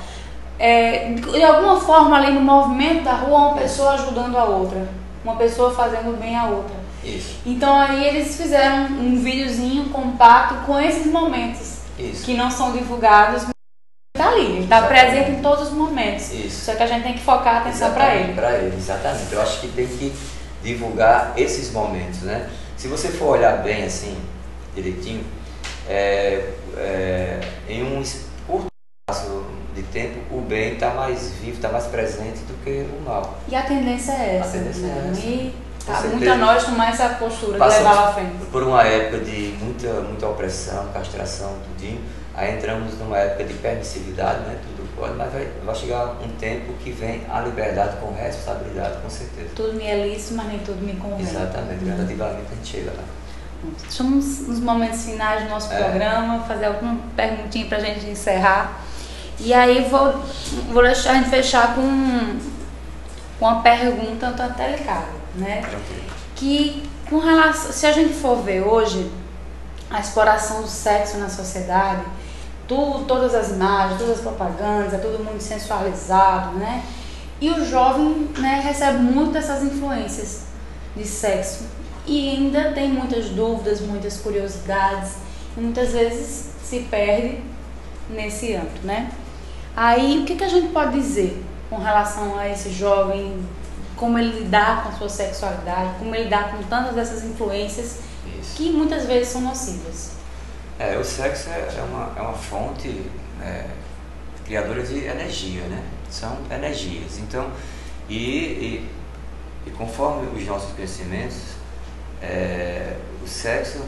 de alguma forma ali no movimento da rua, uma pessoa ajudando a outra, uma pessoa fazendo bem a outra. Isso. Então aí eles fizeram um videozinho compacto com esses momentos. Isso. Que não são divulgados, mas está ali, ele está presente em todos os momentos. Isso. Só que a gente tem que focar a atenção para ele. Para ele, exatamente. Eu acho que tem que divulgar esses momentos, né? Se você for olhar bem assim, direitinho, em um curto espaço de tempo, o bem está mais vivo, está mais presente do que o mal. E a tendência é essa. A tendência é essa. E muito a nós tomar essa postura de levar lá à frente. Por uma época de muita opressão, castração, tudinho, aí entramos numa época de permissividade, né? Tudo pode, mas vai chegar um tempo que vem a liberdade com responsabilidade, com certeza. Tudo me é lícito, mas nem tudo me convém. Exatamente, gradativamente a gente chega lá. Estamos nos momentos finais do nosso programa, fazer alguma perguntinha pra gente encerrar. E aí vou deixar a gente fechar com uma pergunta até delicada, né? Que com relação, se a gente for ver hoje a exploração do sexo na sociedade, todas as imagens, todas as propagandas, é todo mundo sensualizado, né? E o jovem, né, recebe muito dessas influências de sexo e ainda tem muitas dúvidas, muitas curiosidades, e muitas vezes se perde nesse âmbito, né? Aí, o que a gente pode dizer com relação a esse jovem como ele lidar com a sua sexualidade, como ele lidar com tantas dessas influências que muitas vezes são nocivas. O sexo é uma fonte criadora de energia, né? São energias. Então, e conforme os nossos conhecimentos, o sexo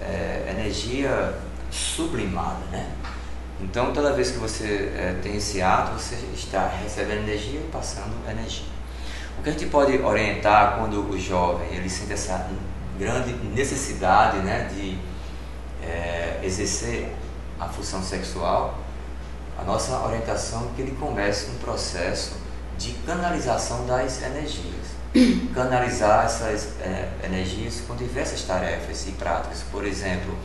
é energia sublimada, né? Então, toda vez que você tem esse ato, você está recebendo energia e passando energia. O que a gente pode orientar quando o jovem ele sente essa grande necessidade, né, de exercer a função sexual, a nossa orientação é que ele comece um processo de canalização das energias. Canalizar essas energias com diversas tarefas e práticas. Por exemplo,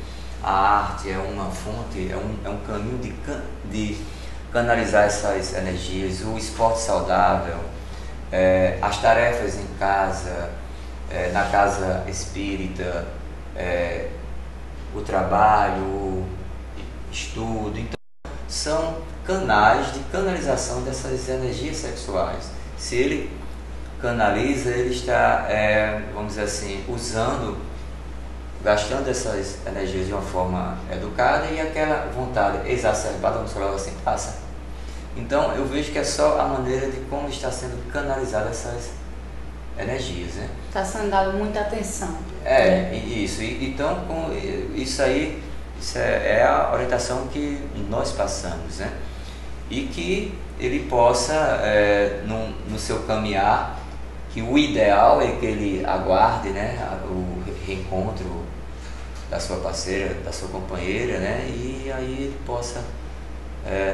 a arte é uma fonte, é um caminho de canalizar essas energias, o esporte saudável, as tarefas em casa, na casa espírita, o trabalho, o estudo. Então, são canais de canalização dessas energias sexuais. Se ele canaliza, ele está, vamos dizer assim, gastando essas energias de uma forma educada e aquela vontade exacerbada, vamos falar assim, passa. Então, eu vejo que é só a maneira de como está sendo canalizada essas energias, né? Está sendo dado muita atenção. Isso. Então, isso aí, isso é a orientação que nós passamos, né? E que ele possa, no seu caminhar, que o ideal é que ele aguarde, né, o reencontro da sua parceira, da sua companheira, né? E aí ele possa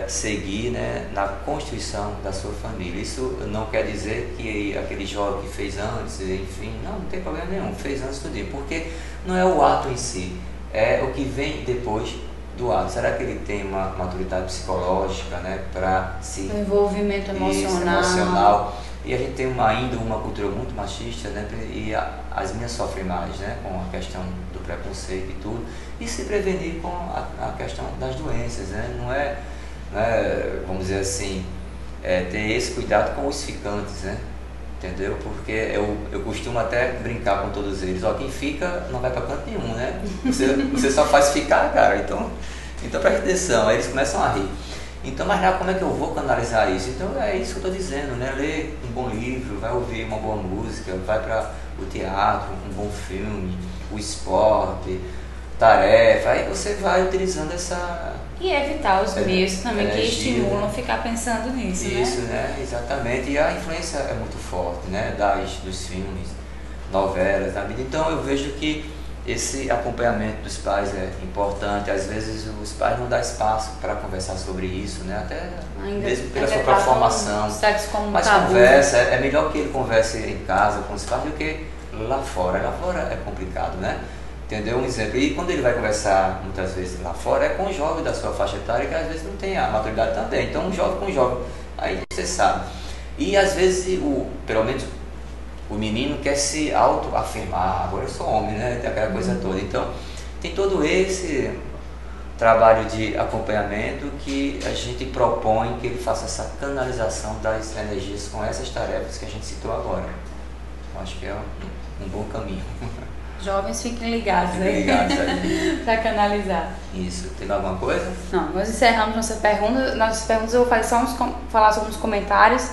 seguir, né, na constituição da sua família. Isso não quer dizer que aquele jovem que fez antes, enfim, não tem problema nenhum, fez antes do dia, porque não é o ato em si, é o que vem depois do ato. Será que ele tem uma maturidade psicológica, né, para um envolvimento emocional. E a gente tem ainda uma cultura muito machista, né, e as meninas sofrem mais, né, com a questão do preconceito e tudo, e se prevenir com a questão das doenças, né, não é, vamos dizer assim, ter esse cuidado com os ficantes, né, entendeu? Porque eu costumo até brincar com todos eles, quem fica não vai para canto nenhum, né, você só faz ficar, cara, então presta atenção. Aí eles começam a rir. Então, mas como é que eu vou canalizar isso? Então é isso que eu estou dizendo, né? Ler um bom livro, vai ouvir uma boa música, vai para o teatro, um bom filme, o esporte, tarefa, aí você vai utilizando essa... E evitar os meios também que estimulam ficar pensando nisso, né? Isso, né? Exatamente. E a influência é muito forte, né? Dos filmes, novelas, da vida. Então eu vejo que esse acompanhamento dos pais é importante. Às vezes os pais não dão espaço para conversar sobre isso, né? Até mesmo pela sua própria formação. Mas conversa, é melhor que ele converse em casa com os pais do que lá fora. Lá fora é complicado, né? Entendeu? Um exemplo. E quando ele vai conversar muitas vezes lá fora, é com um jovem da sua faixa etária que às vezes não tem a maturidade também. Então um jovem com um jovem, aí você sabe. E às vezes, pelo menos o menino quer se autoafirmar, agora eu sou homem, né? Tem aquela coisa toda. Então, tem todo esse trabalho de acompanhamento que a gente propõe que ele faça essa canalização das energias com essas tarefas que a gente citou agora. Eu acho que é um bom caminho. Jovens, fiquem ligados aí para canalizar. Isso. Tem alguma coisa? Não, nós encerramos nossas perguntas. Eu vou falar sobre os comentários.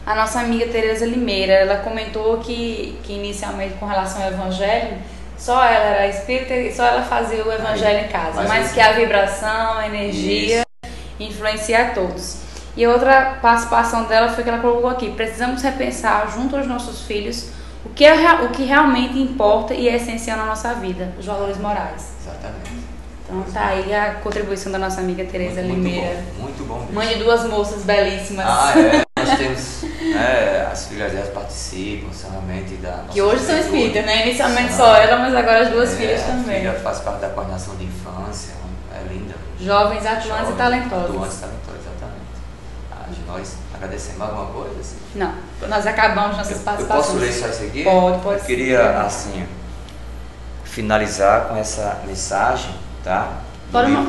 A nossa amiga Tereza Limeira, ela comentou que inicialmente com relação ao evangelho, só ela era espírita e só ela fazia o evangelho em casa, mas que a vibração, a energia influencia a todos. E outra participação dela foi que ela colocou aqui: precisamos repensar junto aos nossos filhos o que realmente importa e é essencial na nossa vida, os valores morais. Exatamente. Então tá aí a contribuição da nossa amiga Tereza Limeira. Muito bom. Mãe de duas moças belíssimas. Nós temos, as filhas delas participam realmente da nossa... Que hoje são espíritas, né? Inicialmente só ela, mas agora as duas filhas também. A filha faz parte da coordenação de infância, é linda. Jovens atuantes e talentosos. Atuantes e talentosos, exatamente. Nós agradecemos alguma coisa? Assim? Não, nós acabamos nossas participações. Eu posso ler só isso aqui? Pode. Eu queria, assim, finalizar com essa mensagem, tá?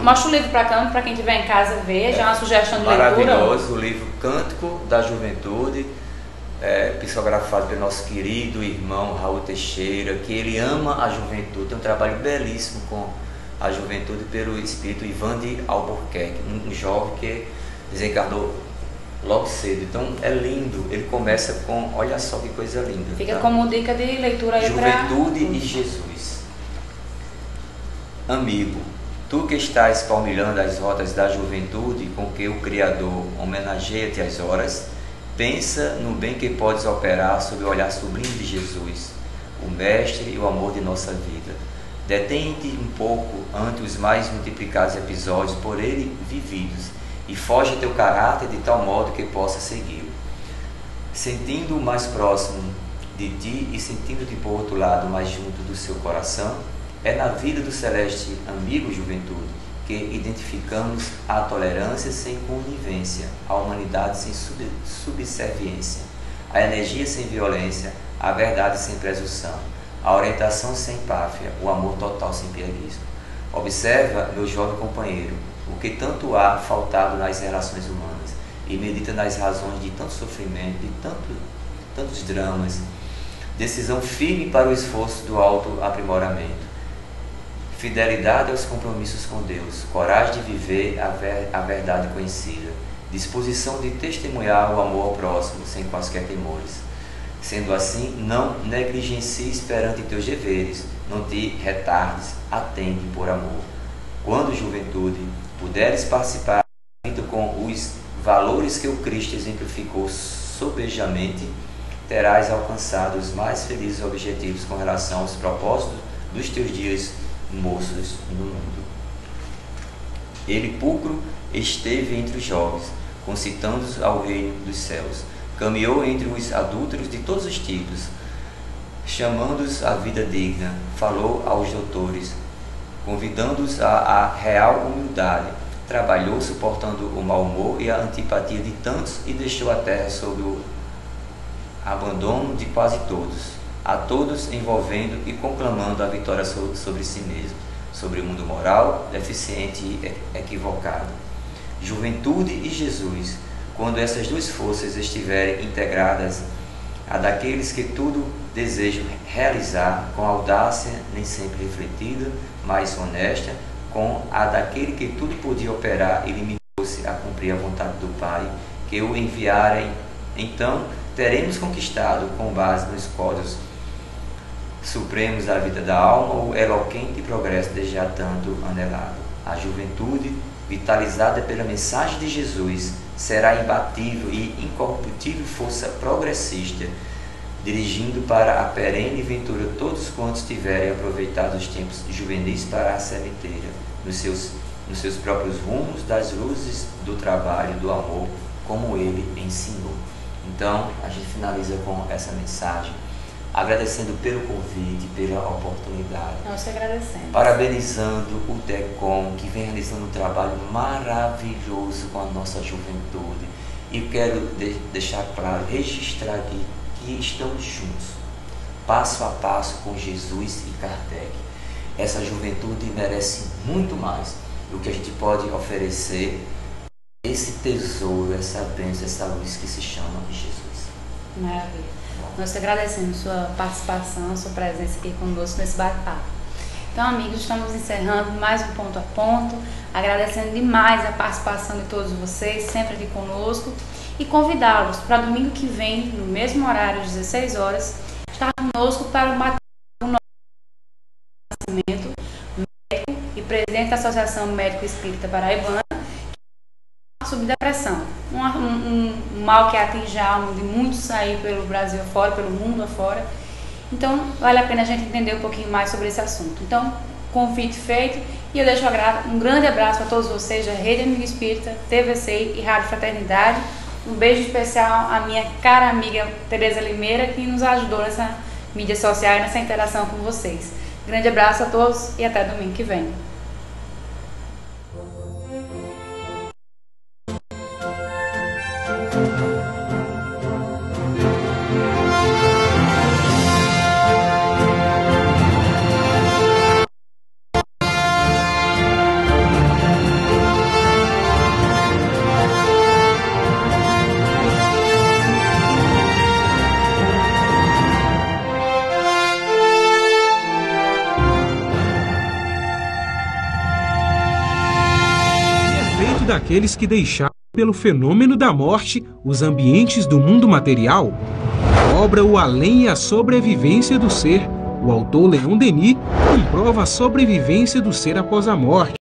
Mostra o livro para câmera, para quem estiver em casa ver, já é uma sugestão de leitura. Maravilhoso, o livro Cântico da Juventude, psicografado pelo nosso querido irmão Raul Teixeira, que ele ama a juventude, tem um trabalho belíssimo com a juventude pelo espírito Ivan de Albuquerque, um jovem que desencarnou logo cedo. Então é lindo, ele começa com, olha só que coisa linda. Fica como dica de leitura aí para Juventude e Jesus. Amigo, tu que estás palmilhando as rodas da juventude com que o Criador homenageia-te as horas, pensa no bem que podes operar sob o olhar sublime de Jesus, o Mestre e o amor de nossa vida. Detém-te um pouco ante os mais multiplicados episódios por ele vividos e foge teu caráter de tal modo que possa segui-lo. Sentindo-o mais próximo de ti e sentindo-te por outro lado mais junto do seu coração, é na vida do celeste amigo juventude que identificamos a tolerância sem conivência, a humanidade sem subserviência, a energia sem violência, a verdade sem presunção, a orientação sem empáfia, o amor total sem pieguismo. Observa, meu jovem companheiro, o que tanto há faltado nas relações humanas e medita nas razões de tanto sofrimento, de tantos dramas. Decisão firme para o esforço do autoaprimoramento. Fidelidade aos compromissos com Deus, coragem de viver a verdade conhecida, disposição de testemunhar o amor ao próximo sem quaisquer temores. Sendo assim, não negligencies perante teus deveres, não te retardes, atende por amor. Quando, juventude, puderes participar com os valores que o Cristo exemplificou sobejamente, terás alcançado os mais felizes objetivos com relação aos propósitos dos teus dias moços no mundo. Ele, pulcro, esteve entre os jovens, concitando-os ao reino dos céus. Caminhou entre os adúlteros de todos os tipos, chamando-os à vida digna. Falou aos doutores, convidando-os à real humildade. Trabalhou suportando o mau humor e a antipatia de tantos e deixou a terra sob o abandono de quase todos, a todos envolvendo e conclamando a vitória sobre si mesmo, sobre o mundo moral, deficiente e equivocado. Juventude e Jesus, quando essas duas forças estiverem integradas, a daqueles que tudo desejam realizar com audácia nem sempre refletida, mas honesta, com a daquele que tudo podia operar e limitou-se a cumprir a vontade do Pai, que o enviarem, então teremos conquistado, com base nos códigos supremos da vida da alma, o eloquente progresso desde já tanto anelado. A juventude, vitalizada pela mensagem de Jesus, será imbatível e incorruptível força progressista, dirigindo para a perene ventura todos quantos tiverem aproveitado os tempos juvenis para a sementeira, nos seus próprios rumos das luzes do trabalho, do amor, como ele ensinou. Então, a gente finaliza com essa mensagem, agradecendo pelo convite, pela oportunidade. Nós te agradecemos. Parabenizando o DECOM, que vem realizando um trabalho maravilhoso com a nossa juventude. E quero deixar claro, registrar aqui, que estamos juntos, passo a passo com Jesus e Kardec. Essa juventude merece muito mais do que a gente pode oferecer, esse tesouro, essa bênção, essa luz que se chama Jesus. Maravilha. Nós te agradecemos sua participação, sua presença aqui conosco nesse bate-papo. Então, amigos, estamos encerrando mais um Ponto a Ponto, agradecendo demais a participação de todos vocês, sempre aqui conosco, e convidá-los para domingo que vem, no mesmo horário, às 16 horas, estar conosco para o bate-papo Nascimento, médico e presidente da Associação Médico Espírita Paraibana, sobre depressão, um mal que atinge a alma de muitos aí pelo Brasil afora, pelo mundo afora. Então, vale a pena a gente entender um pouquinho mais sobre esse assunto. Então, convite feito, e eu deixo um grande abraço a todos vocês da Rede Amigo Espírita, TVC e Rádio Fraternidade. Um beijo especial à minha cara amiga Tereza Limeira, que nos ajudou nessa mídia social e nessa interação com vocês. Grande abraço a todos e até domingo que vem. daqueles que deixaram pelo fenômeno da morte os ambientes do mundo material? A obra O Além e a Sobrevivência do Ser, o autor Leon Denis comprova a sobrevivência do ser após a morte.